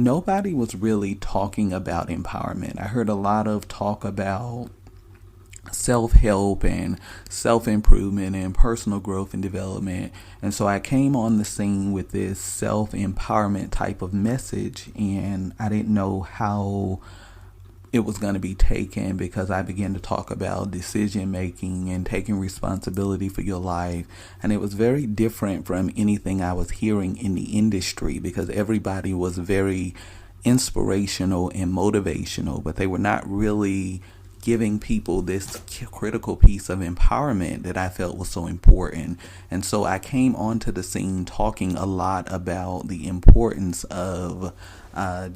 Nobody was really talking about empowerment. I heard a lot of talk about self help and self improvement and personal growth and development. And so I came on the scene with this self empowerment type of message, and I didn't know how it was going to be taken because I began to talk about decision making and taking responsibility for your life. And it was very different from anything I was hearing in the industry because everybody was very inspirational and motivational, but they were not really giving people this critical piece of empowerment that I felt was so important. And so I came onto the scene talking a lot about the importance of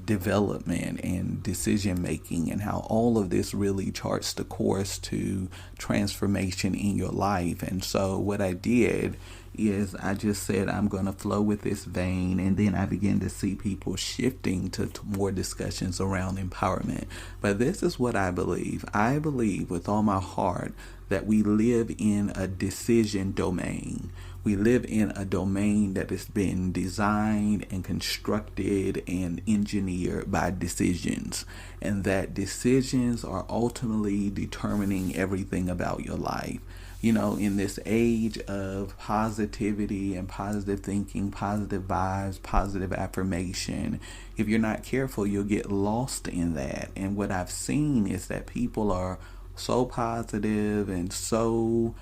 development and decision making and how all of this really charts the course to transformation in your life. And so what I did is I just said I'm going to flow with this vein, and then I began to see people shifting to more discussions around empowerment. But this is what I believe. I believe with all my heart that we live in a decision domain. We live in a domain that has been designed and constructed and engineered by decisions, and that decisions are ultimately determining everything about your life. You know, in this age of positivity and positive thinking, positive vibes, positive affirmation, if you're not careful, you'll get lost in that. And what I've seen is that people are so positive and so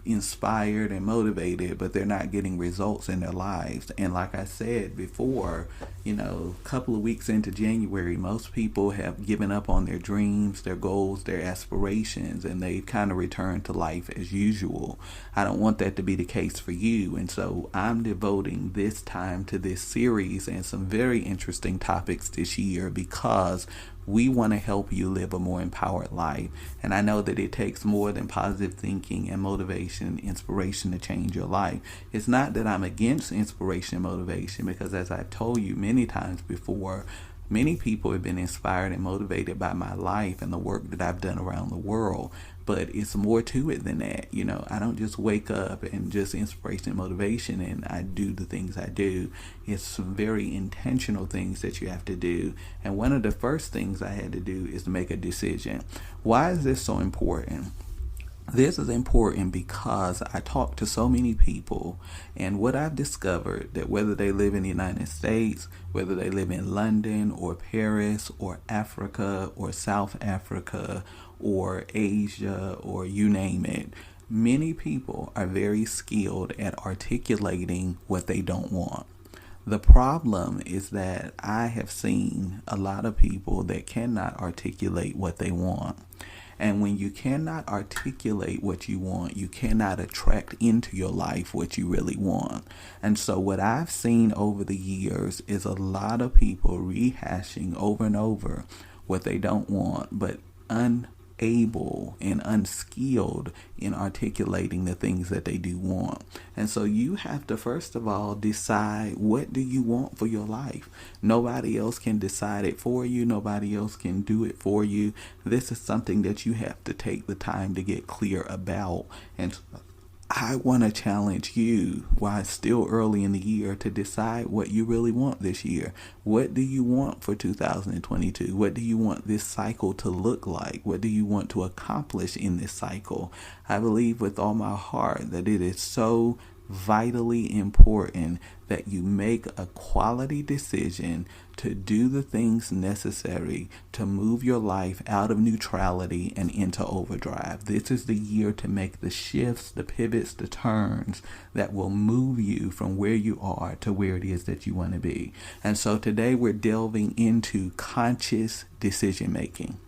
inspired and motivated, but they're not getting results in their lives. And like I said before, a couple of weeks into January, most people have given up on their dreams, their goals, their aspirations, and they've kind of returned to life as usual. I don't want that to be the case for you. And so I'm devoting this time to this series and some very interesting topics this year because we want to help you live a more empowered life. And I know that it takes more than positive thinking and motivation and inspiration to change your life. It's not that I'm against inspiration and motivation because, as I've told you many times before, many people have been inspired and motivated by my life and the work that I've done around the world. But it's more to it than that. I don't just wake up and just inspiration and motivation and I do the things I do. It's some very intentional things that you have to do. And one of the first things I had to do is to make a decision. Why is this so important? This is important because I talk to so many people, and what I've discovered that whether they live in the United States, whether they live in London or Paris or Africa or South Africa or Asia or you name it, many people are very skilled at articulating what they don't want. The problem is that I have seen a lot of people that cannot articulate what they want. And when you cannot articulate what you want, you cannot attract into your life what you really want. And so what I've seen over the years is a lot of people rehashing over and over what they don't want, but unable and unskilled in articulating the things that they do want. And so you have to first of all decide, what do you want for your life? Nobody else can decide it for you. Nobody else can do it for you. This is something that you have to take the time to get clear about. And I want to challenge you while it's still early in the year to decide what you really want this year. What do you want for 2022? What do you want this cycle to look like? What do you want to accomplish in this cycle? I believe with all my heart that it is so vitally important that you make a quality decision to do the things necessary to move your life out of neutrality and into overdrive. This is the year to make the shifts, the pivots, the turns that will move you from where you are to where it is that you want to be. And so today we're delving into conscious decision making.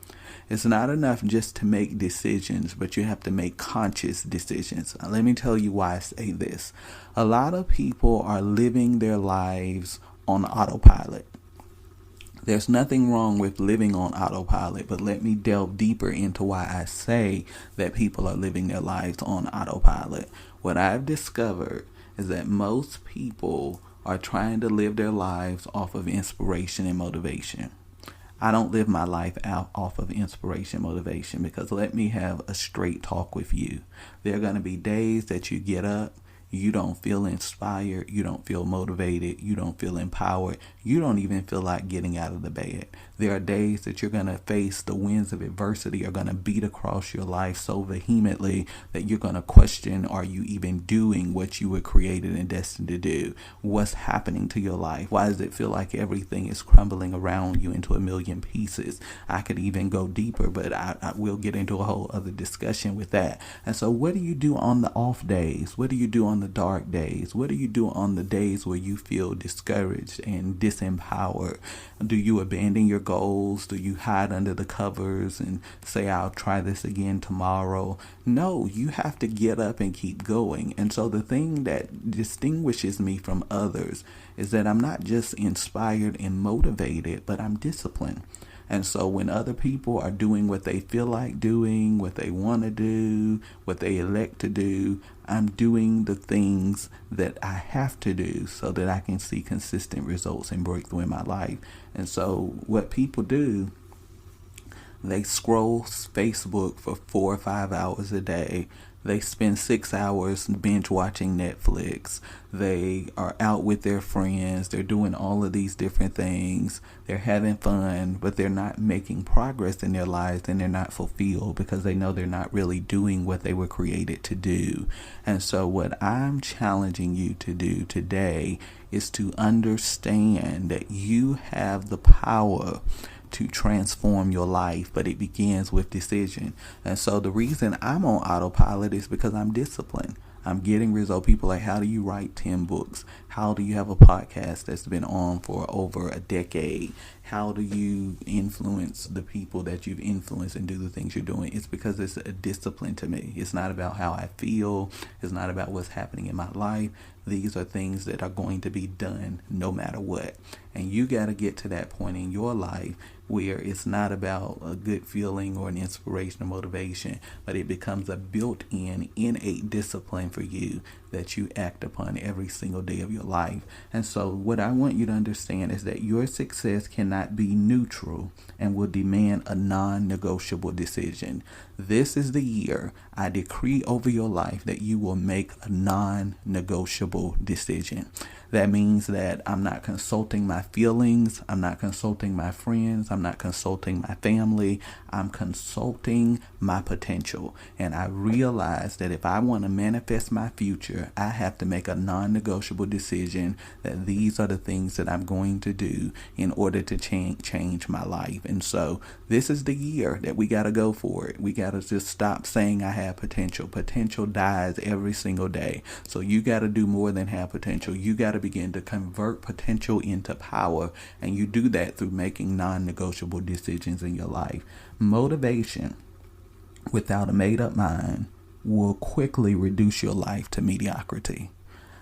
It's not enough just to make decisions, but you have to make conscious decisions. Now, let me tell you why I say this. A lot of people are living their lives on autopilot. There's nothing wrong with living on autopilot, but let me delve deeper into why I say that people are living their lives on autopilot. What I've discovered is that most people are trying to live their lives off of inspiration and motivation. I don't live my life out off of inspiration, motivation, because let me have a straight talk with you. There are going to be days that you get up, you don't feel inspired, you don't feel motivated, you don't feel empowered, you don't even feel like getting out of the bed. There are days that you're going to face the winds of adversity are going to beat across your life so vehemently that you're going to question, are you even doing what you were created and destined to do? What's happening to your life? Why does it feel like everything is crumbling around you into a million pieces? I could even go deeper, but I will get into a whole other discussion with that. And so what do you do on the off days? What do you do on the dark days? What do you do on the days where you feel discouraged and disempowered? Do you abandon your goals? Do you hide under the covers and say, I'll try this again tomorrow? No, you have to get up and keep going. And so the thing that distinguishes me from others is that I'm not just inspired and motivated, but I'm disciplined. And so when other people are doing what they feel like doing, what they want to do, what they elect to do, I'm doing the things that I have to do so that I can see consistent results and breakthrough in my life. And so what people do, they scroll Facebook for 4 or 5 hours a day. They spend 6 hours binge watching Netflix. They are out with their friends. They're doing all of these different things. They're having fun, but they're not making progress in their lives, and they're not fulfilled because they know they're not really doing what they were created to do. And so what I'm challenging you to do today is to understand that you have the power to transform your life, but it begins with decision. And so the reason I'm on autopilot is because I'm disciplined. I'm getting results. People like, how do you write 10 books? How do you have a podcast that's been on for over a decade? How do you influence the people that you've influenced and do the things you're doing? It's because it's a discipline to me. It's not about how I feel. It's not about what's happening in my life. These are things that are going to be done no matter what. And you got to get to that point in your life where it's not about a good feeling or an inspiration or motivation, but it becomes a built-in, innate discipline for you that you act upon every single day of your life. And so what I want you to understand is that your success cannot be neutral and will demand a non-negotiable decision. This is the year I decree over your life that you will make a non-negotiable decision. That means that I'm not consulting my feelings. I'm not consulting my friends. I'm not consulting my family. I'm consulting my potential. And I realize that if I want to manifest my future, I have to make a non-negotiable decision that these are the things that I'm going to do in order to change my life. And so this is the year that we got to go for it. We got to just stop saying I have potential. Potential dies every single day. So you got to do more than have potential. You got to begin to convert potential into power, and you do that through making non-negotiable decisions in your life. Motivation without a made-up mind will quickly reduce your life to mediocrity.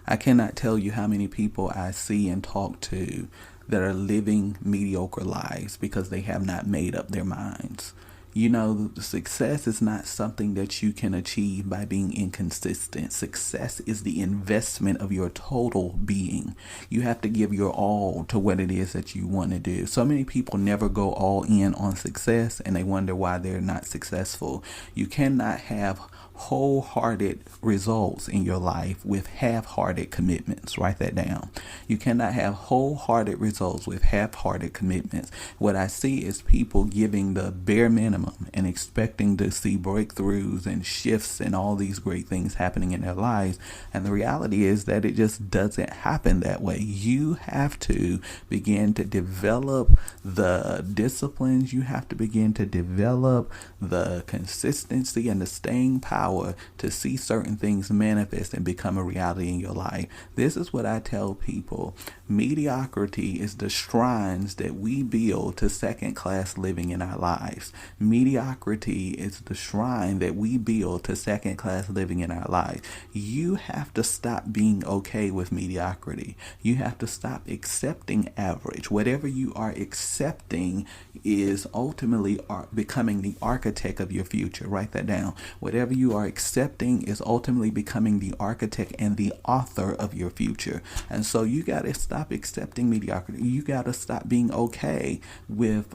I cannot tell you how many people I see and talk to that are living mediocre lives because they have not made up their minds. You know, success is not something that you can achieve by being inconsistent. Success is the investment of your total being. You have to give your all to what it is that you want to do. So many people never go all in on success, and they wonder why they're not successful. You cannot have wholehearted results in your life with half-hearted commitments. Write that down. You cannot have wholehearted results with half-hearted commitments. What I see is people giving the bare minimum and expecting to see breakthroughs and shifts and all these great things happening in their lives. And the reality is that it just doesn't happen that way. You have to begin to develop the disciplines. You have to begin to develop the consistency and the staying power to see certain things manifest and become a reality in your life. This is what I tell people. Mediocrity is the shrines that we build to second-class living in our lives. Mediocrity is the shrine that we build to second-class living in our lives. You have to stop being okay with mediocrity. You have to stop accepting average. Whatever you are accepting is ultimately becoming the architect of your future. Write that down. Whatever you are accepting is ultimately becoming the architect and the author of your future. And so you got to stop accepting mediocrity. You got to stop being okay with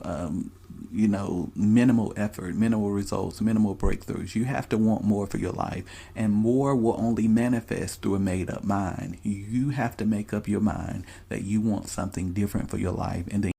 minimal effort, minimal results, minimal breakthroughs. You have to want more for your life, and more will only manifest through a made up mind. You have to make up your mind that you want something different for your life, and then